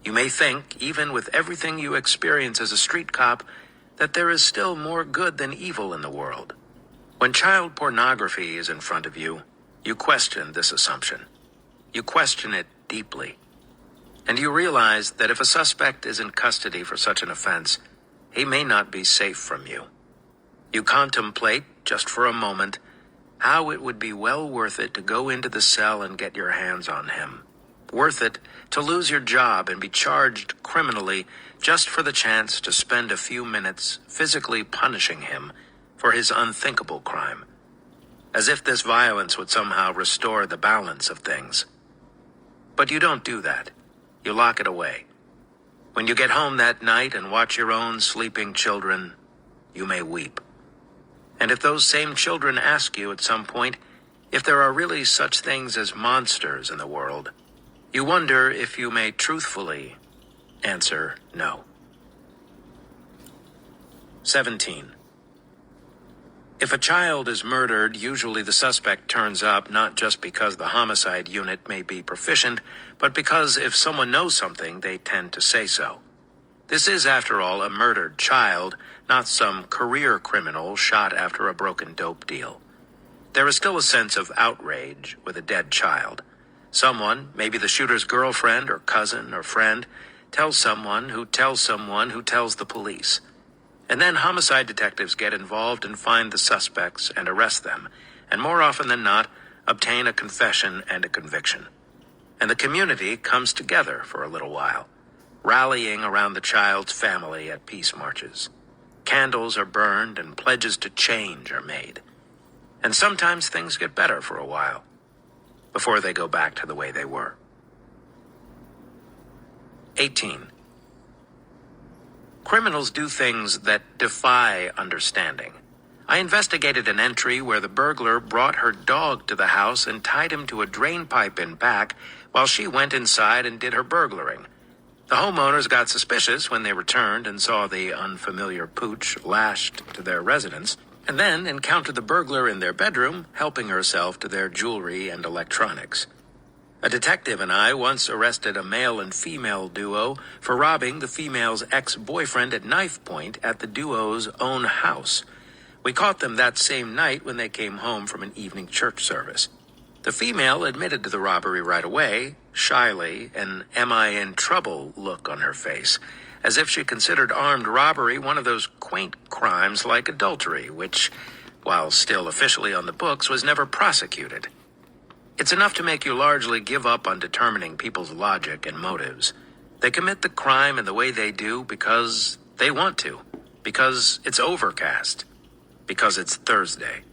You may think, even with everything you experience as a street cop, that there is still more good than evil in the world. When child pornography is in front of you, you question this assumption. You question it deeply. And you realize that if a suspect is in custody for such an offense, he may not be safe from you. You contemplate, just for a moment, how it would be well worth it to go into the cell and get your hands on him. Worth it to lose your job and be charged criminally just for the chance to spend a few minutes physically punishing him for his unthinkable crime. As if this violence would somehow restore the balance of things. But you don't do that. You lock it away. When you get home that night and watch your own sleeping children, you may weep. And if those same children ask you at some point if there are really such things as monsters in the world, you wonder if you may truthfully answer no. 17. If a child is murdered, usually the suspect turns up not just because the homicide unit may be proficient, but because if someone knows something, they tend to say so. This is, after all, a murdered child, not some career criminal shot after a broken dope deal. There is still a sense of outrage with a dead child. Someone, maybe the shooter's girlfriend or cousin or friend, tells someone who tells someone who tells the police. And then homicide detectives get involved and find the suspects and arrest them, and more often than not, obtain a confession and a conviction. And the community comes together for a little while, rallying around the child's family at peace marches. Candles are burned and pledges to change are made. And sometimes things get better for a while, before they go back to the way they were. 18. Criminals do things that defy understanding. I investigated an entry where the burglar brought her dog to the house and tied him to a drain pipe in back while she went inside and did her burglaring. The homeowners got suspicious when they returned and saw the unfamiliar pooch lashed to their residence, and then encountered the burglar in their bedroom, helping herself to their jewelry and electronics. A detective and I once arrested a male and female duo for robbing the female's ex-boyfriend at knife point at the duo's own house. We caught them that same night when they came home from an evening church service. The female admitted to the robbery right away, shyly, an am-I-in-trouble look on her face, as if she considered armed robbery one of those quaint crimes like adultery, which, while still officially on the books, was never prosecuted. It's enough to make you largely give up on determining people's logic and motives. They commit the crime in the way they do because they want to, because it's overcast, because it's Thursday.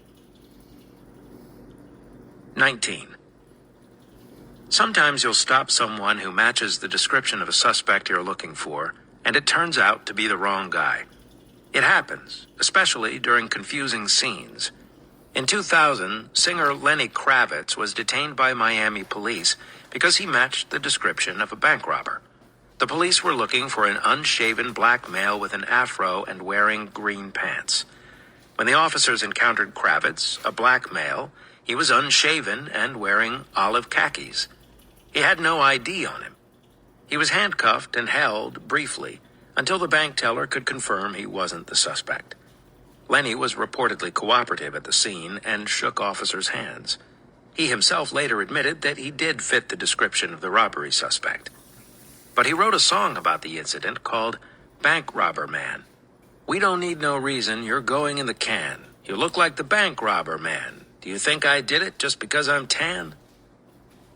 19. Sometimes you'll stop someone who matches the description of a suspect you're looking for, and it turns out to be the wrong guy. It happens, especially during confusing scenes. In 2000, singer Lenny Kravitz was detained by Miami police because he matched the description of a bank robber. The police were looking for an unshaven black male with an afro and wearing green pants. When the officers encountered Kravitz, a black male, he was unshaven and wearing olive khakis. He had no ID on him. He was handcuffed and held briefly until the bank teller could confirm he wasn't the suspect. Lenny was reportedly cooperative at the scene and shook officers' hands. He himself later admitted that he did fit the description of the robbery suspect. But he wrote a song about the incident called Bank Robber Man. We don't need no reason, you're going in the can. You look like the bank robber man. Do you think I did it just because I'm tan?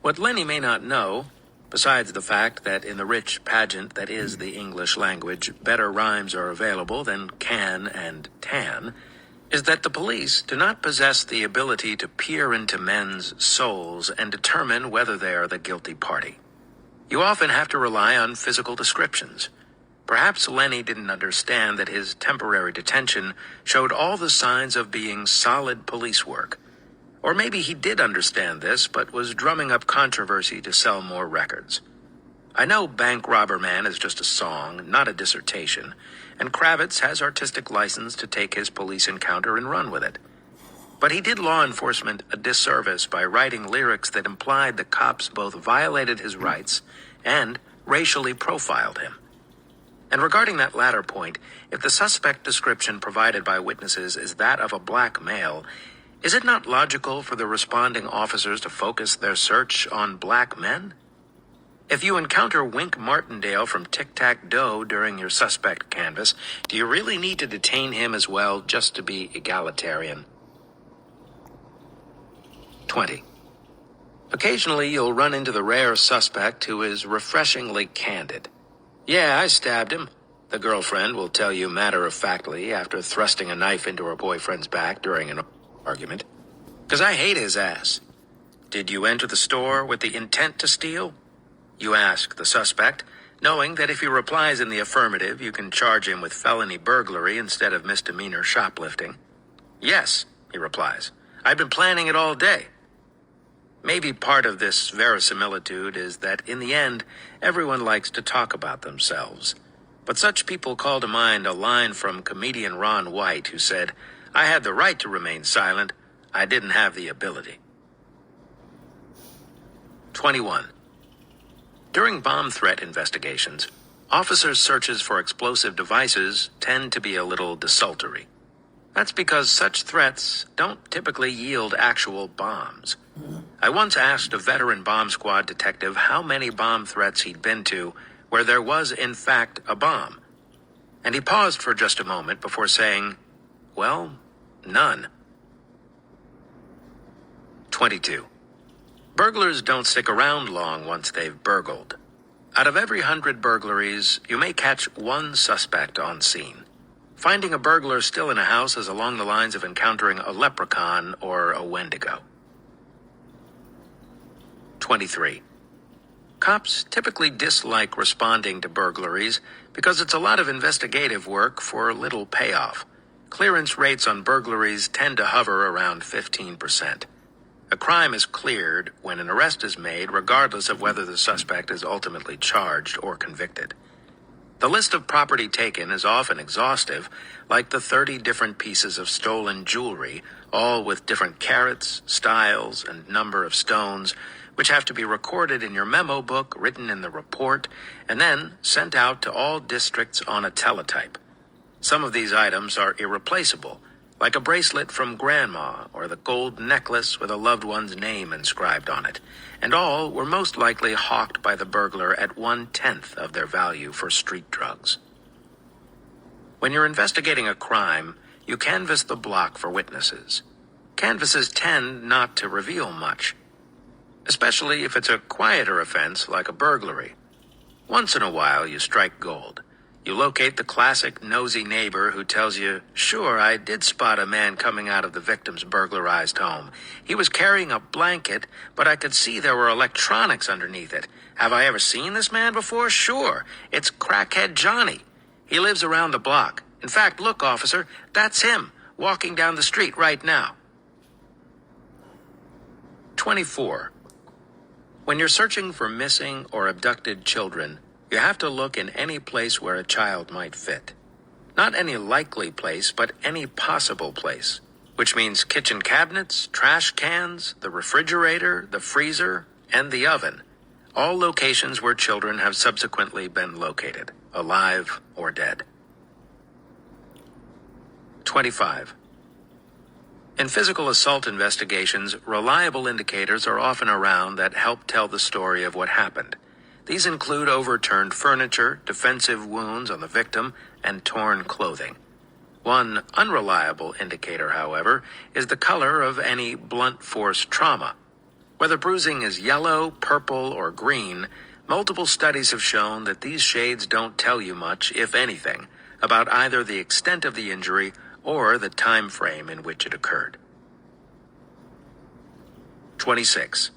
What Lenny may not know, besides the fact that in the rich pageant that is the English language, better rhymes are available than can and tan, is that the police do not possess the ability to peer into men's souls and determine whether they are the guilty party. You often have to rely on physical descriptions. Perhaps Lenny didn't understand that his temporary detention showed all the signs of being solid police work. Or maybe he did understand this, but was drumming up controversy to sell more records. I know Bank Robber Man is just a song, not a dissertation, and Kravitz has artistic license to take his police encounter and run with it. But he did law enforcement a disservice by writing lyrics that implied the cops both violated his rights and racially profiled him. And regarding that latter point, if the suspect description provided by witnesses is that of a black male, is it not logical for the responding officers to focus their search on black men? If you encounter Wink Martindale from Tic-Tac-Doe during your suspect canvass, do you really need to detain him as well just to be egalitarian? 20. Occasionally you'll run into the rare suspect who is refreshingly candid. Yeah, I stabbed him, the girlfriend will tell you matter-of-factly after thrusting a knife into her boyfriend's back during an argument. 'Cause I hate his ass. Did you enter the store with the intent to steal? You ask the suspect, knowing that if he replies in the affirmative, you can charge him with felony burglary instead of misdemeanor shoplifting. Yes, he replies. I've been planning it all day. Maybe part of this verisimilitude is that in the end, everyone likes to talk about themselves. But such people call to mind a line from comedian Ron Wyatt who said, I had the right to remain silent, I didn't have the ability. 21. During bomb threat investigations, officers' searches for explosive devices tend to be a little desultory. That's because such threats don't typically yield actual bombs. I once asked a veteran bomb squad detective how many bomb threats he'd been to where there was, in fact, a bomb. And he paused for just a moment before saying, well, none. 22. Burglars don't stick around long once they've burgled. Out of every 100 burglaries, you may catch one suspect on scene. Finding a burglar still in a house is along the lines of encountering a leprechaun or a Wendigo. 23. Cops typically dislike responding to burglaries because it's a lot of investigative work for little payoff. Clearance rates on burglaries tend to hover around 15%. A crime is cleared when an arrest is made regardless of whether the suspect is ultimately charged or convicted. The list of property taken is often exhaustive, like the 30 different pieces of stolen jewelry, all with different carats, styles, and number of stones, which have to be recorded in your memo book, written in the report, and then sent out to all districts on a teletype. Some of these items are irreplaceable, like a bracelet from grandma or the gold necklace with a loved one's name inscribed on it, and all were most likely hawked by the burglar at 1/10 of their value for street drugs. When you're investigating a crime, you canvass the block for witnesses. Canvasses tend not to reveal much, especially if it's a quieter offense like a burglary. Once in a while, you strike gold. You locate the classic nosy neighbor who tells you, sure, I did spot a man coming out of the victim's burglarized home. He was carrying a blanket, but I could see there were electronics underneath it. Have I ever seen this man before? Sure, it's Crackhead Johnny. He lives around the block. In fact, look, officer, that's him, walking down the street right now. 24. When you're searching for missing or abducted children, you have to look in any place where a child might fit. Not any likely place, but any possible place, which means kitchen cabinets, trash cans, the refrigerator, the freezer, and the oven. All locations where children have subsequently been located, alive or dead. 25. In physical assault investigations, reliable indicators are often around that help tell the story of what happened. These include overturned furniture, defensive wounds on the victim, and torn clothing. One unreliable indicator, however, is the color of any blunt force trauma. Whether bruising is yellow, purple, or green, multiple studies have shown that these shades don't tell you much, if anything, about either the extent of the injury or the time frame in which it occurred. 26.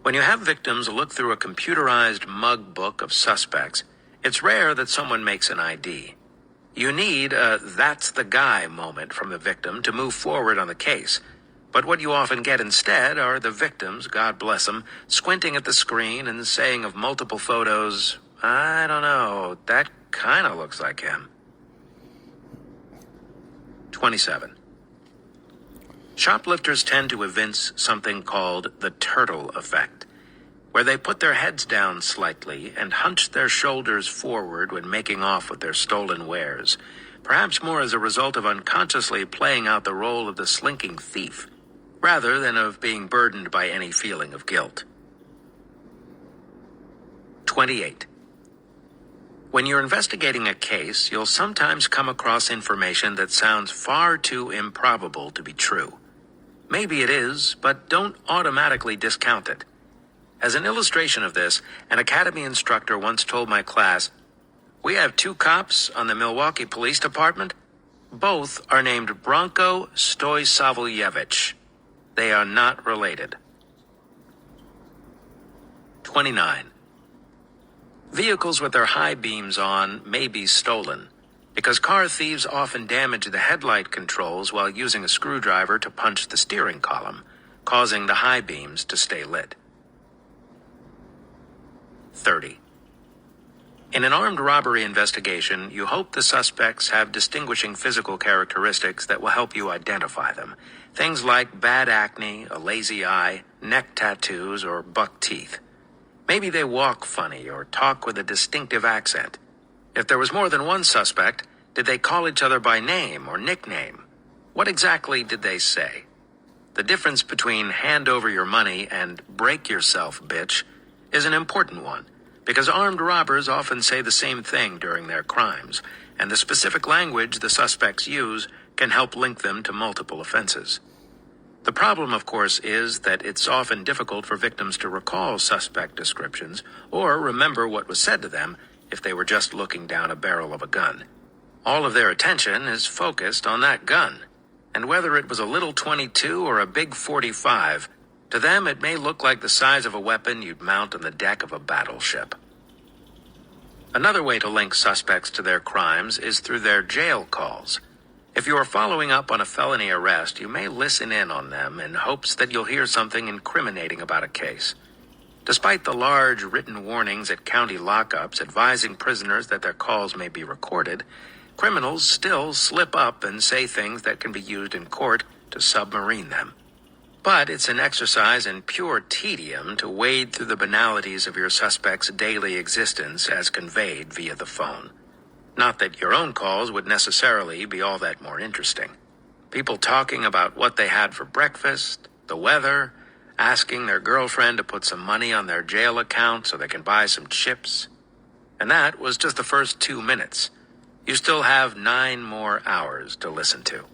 When you have victims look through a computerized mug book of suspects, it's rare that someone makes an ID. You need a "that's the guy" moment from the victim to move forward on the case. But what you often get instead are the victims, God bless them, squinting at the screen and saying of multiple photos, "I don't know, that kind of looks like him." 27. Shoplifters tend to evince something called the turtle effect, where they put their heads down slightly and hunch their shoulders forward when making off with their stolen wares, perhaps more as a result of unconsciously playing out the role of the slinking thief, rather than of being burdened by any feeling of guilt. 28. When you're investigating a case, you'll sometimes come across information that sounds far too improbable to be true. Maybe it is, but don't automatically discount it. As an illustration of this, an academy instructor once told my class, "We have 2 cops on the Milwaukee Police Department. Both are named Branko Stoisavuljevich. They are not related." 29. Vehicles with their high beams on may be stolen, because car thieves often damage the headlight controls while using a screwdriver to punch the steering column, causing the high beams to stay lit. 30. In an armed robbery investigation, you hope the suspects have distinguishing physical characteristics that will help you identify them. Things like bad acne, a lazy eye, neck tattoos, or buck teeth. Maybe they walk funny or talk with a distinctive accent. If there was more than one suspect, did they call each other by name or nickname? What exactly did they say? The difference between "hand over your money" and "break yourself, bitch" is an important one, because armed robbers often say the same thing during their crimes, and the specific language the suspects use can help link them to multiple offenses. The problem, of course, is that it's often difficult for victims to recall suspect descriptions or remember what was said to them if they were just looking down a barrel of a gun. All of their attention is focused on that gun, and whether it was a little .22 or a big .45, to them it may look like the size of a weapon you'd mount on the deck of a battleship. Another way to link suspects to their crimes is through their jail calls. If you are following up on a felony arrest, you may listen in on them in hopes that you'll hear something incriminating about a case. Despite the large written warnings at county lockups advising prisoners that their calls may be recorded, criminals still slip up and say things that can be used in court to submarine them. But it's an exercise in pure tedium to wade through the banalities of your suspect's daily existence as conveyed via the phone. Not that your own calls would necessarily be all that more interesting. People talking about what they had for breakfast, the weather, asking their girlfriend to put some money on their jail account so they can buy some chips. And that was just the first 2 minutes. You still have 9 more hours to listen to.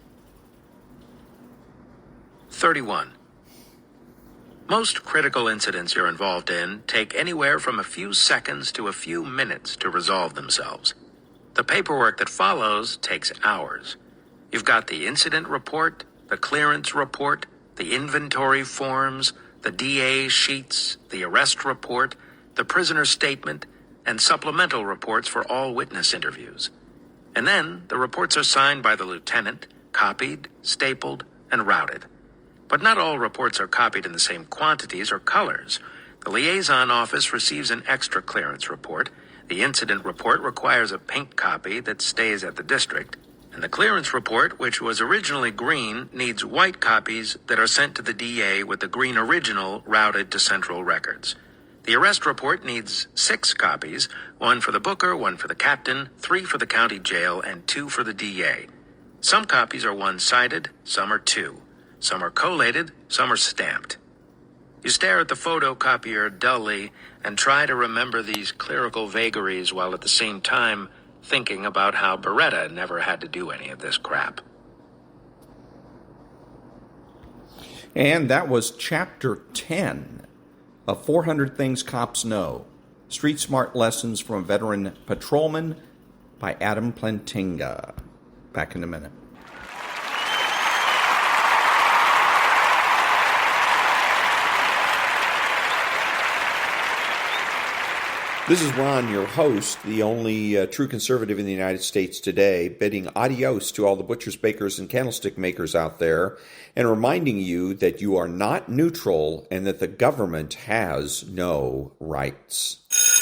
31. Most critical incidents you're involved in take anywhere from a few seconds to a few minutes to resolve themselves. The paperwork that follows takes hours. You've got the incident report, the clearance report, the inventory forms, the DA sheets, the arrest report, the prisoner statement, and supplemental reports for all witness interviews. And then the reports are signed by the lieutenant, copied, stapled, and routed. But not all reports are copied in the same quantities or colors. The liaison office receives an extra clearance report. The incident report requires a pink copy that stays at the district. And the clearance report, which was originally green, needs white copies that are sent to the DA with the green original routed to Central Records. The arrest report needs 6 copies, 1 for the booker, 1 for the captain, 3 for the county jail, and 2 for the DA. Some copies are one-sided, some are 2. Some are collated, some are stamped. You stare at the photocopier dully and try to remember these clerical vagaries while at the same time thinking about how Beretta never had to do any of this crap. And that was Chapter 10 of 400 Things Cops Know, Street Smart Lessons from a Veteran Patrolman by Adam Plantinga. Back in a minute. This is Ron, your host, the only true conservative in the United States today, bidding adios to all the butchers, bakers, and candlestick makers out there, and reminding you that you are not neutral and that the government has no rights.